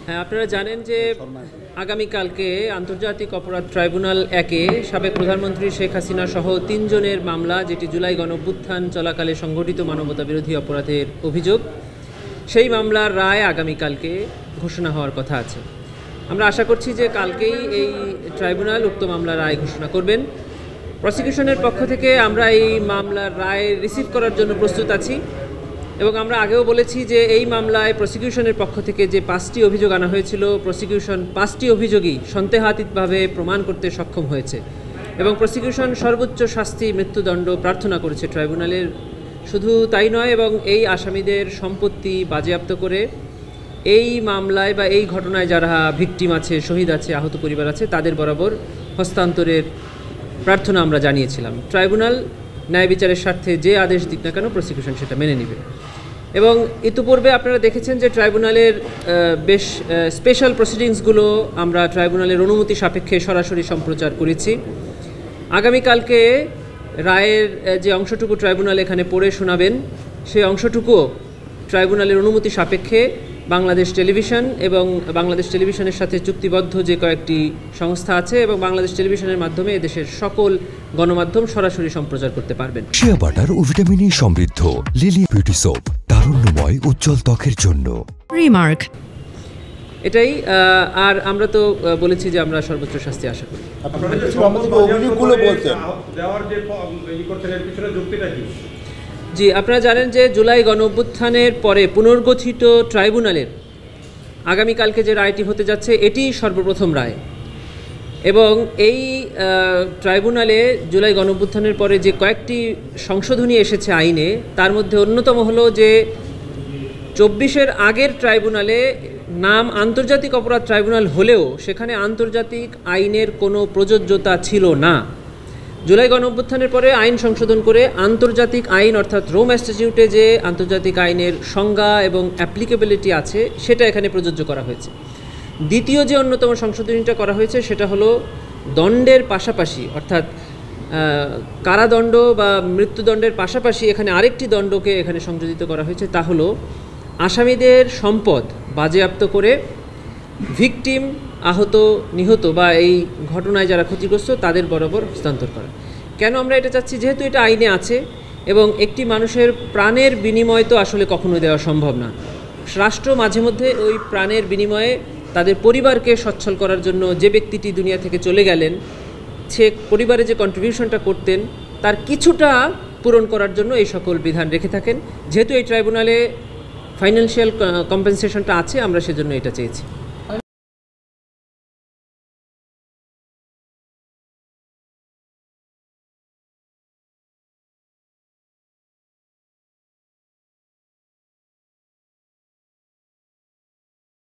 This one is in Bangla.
হ্যাঁ, আপনারা জানেন যে আগামীকালকে আন্তর্জাতিক অপরাধ ট্রাইব্যুনাল 1-এ সাবেক প্রধানমন্ত্রী শেখ হাসিনা সহ 3 জনের মামলা, যেটি জুলাই গণঅভ্যুত্থান চলাকালে সংঘটিত মানবতা বিরোধী অপরাধের অভিযোগ, সেই মামলার রায় আগামীকালকে ঘোষণা হওয়ার কথা আছে। আমরা আশা করছি যে কালকেই এই ট্রাইব্যুনাল উক্ত মামলার রায় ঘোষণা করবেন। প্রসিকিউশনের পক্ষ থেকে আমরা এই মামলার রায় রিসিভ করার জন্য প্রস্তুত আছি এবং আমরা আগেও বলেছি যে এই মামলায় প্রসিকিউশনের পক্ষ থেকে যে 5টি অভিযোগ আনা হয়েছিল, প্রসিকিউশন 5টি অভিযোগই সন্দেহাতীতভাবে প্রমাণ করতে সক্ষম হয়েছে এবং প্রসিকিউশন সর্বোচ্চ শাস্তি মৃত্যুদণ্ড প্রার্থনা করেছে ট্রাইব্যুনালের। শুধু তাই নয়, এবং এই আসামিদের সম্পত্তি বাজেয়াপ্ত করে এই মামলায় বা এই ঘটনায় যারা ভিকটিম আছে, শহীদ আছে, আহত পরিবার আছে, তাদের বরাবর হস্তান্তরের প্রার্থনা আমরা জানিয়েছিলাম। ট্রাইব্যুনাল ন্যায় বিচারের স্বার্থে যে আদেশ দিক না কেন প্রসিকিউশন সেটা মেনে নেবে। এবং ইতিপূর্বে আপনারা দেখেছেন যে ট্রাইব্যুনালের বেশ স্পেশাল প্রসিডিংসগুলো আমরা ট্রাইব্যুনালের অনুমতি সাপেক্ষে সরাসরি সম্প্রচার করেছি। আগামীকালকে রায়ের যে অংশটুকু ট্রাইব্যুনাল এখানে পড়ে শোনাবেন, সেই অংশটুকুও ট্রাইব্যুনালের অনুমতি সাপেক্ষে বাংলাদেশ টেলিভিশন এবং বাংলাদেশ টেলিভিশনের সাথে চুক্তিবদ্ধ যে কয়েকটি সংস্থা আছে এবং বাংলাদেশ টেলিভিশনের মাধ্যমে এদেশের সকল গণমাধ্যম সরাসরি সম্প্রচার করতে পারবেন। শিয়া বাটার ও ভিটামিন ই সমৃদ্ধ লিলি বিউটি সোপ, তারুণ্যময় উজ্জ্বল ত্বকের জন্য। রিমার্ক এটাই। আর আমরা তো বলেছি যে আমরা সর্বোচ্চ শাস্তি আশা করি। জি, আপনারা জানেন যে জুলাই গণঅভ্যুত্থানের পরে পুনর্গঠিত ট্রাইব্যুনালের আগামীকালকে যে রায়টি হতে যাচ্ছে, এটি সর্বপ্রথম রায়। এবং এই ট্রাইব্যুনালে জুলাই গণঅভ্যুত্থানের পরে যে কয়েকটি সংশোধনী এসেছে আইনে, তার মধ্যে অন্যতম হলো যে 24-এর আগের ট্রাইব্যুনালে নাম আন্তর্জাতিক অপরাধ ট্রাইব্যুনাল হলেও সেখানে আন্তর্জাতিক আইনের কোনো প্রযোজ্যতা ছিল না। জুলাই গণঅভ্যুত্থানের পরে আইন সংশোধন করে আন্তর্জাতিক আইন অর্থাৎ রোম স্ট্যাটিউটে যে আন্তর্জাতিক আইনের সংজ্ঞা এবং অ্যাপ্লিকেবিলিটি আছে সেটা এখানে প্রযোজ্য করা হয়েছে। দ্বিতীয় যে অন্যতম সংশোধনীটা করা হয়েছে সেটা হলো দণ্ডের পাশাপাশি, অর্থাৎ কারাদণ্ড বা মৃত্যুদণ্ডের পাশাপাশি এখানে আরেকটি দণ্ডকে এখানে সংযোজিত করা হয়েছে। তা হলো আসামিদের সম্পদ বাজেয়াপ্ত করে ভিকটিম, আহত, নিহত বা এই ঘটনায় যারা ক্ষতিগ্রস্ত তাদের বরাবর হস্তান্তর করা। কেন আমরা এটা চাচ্ছি? যেহেতু এটা আইনে আছে এবং একটি মানুষের প্রাণের বিনিময় তো আসলে কখনো দেওয়া সম্ভব না। রাষ্ট্র মাঝে মধ্যে ওই প্রাণের বিনিময়ে তাদের পরিবারকে সচ্ছল করার জন্য যে ব্যক্তিটি দুনিয়া থেকে চলে গেলেন, সে পরিবারে যে কন্ট্রিবিউশনটা করতেন তার কিছুটা পূরণ করার জন্য এই সকল বিধান রেখে থাকেন। যেহেতু এই ট্রাইব্যুনালে ফাইন্যান্সিয়াল কম্পেনসেশনটা আছে, আমরা সেজন্য এটা চেয়েছি।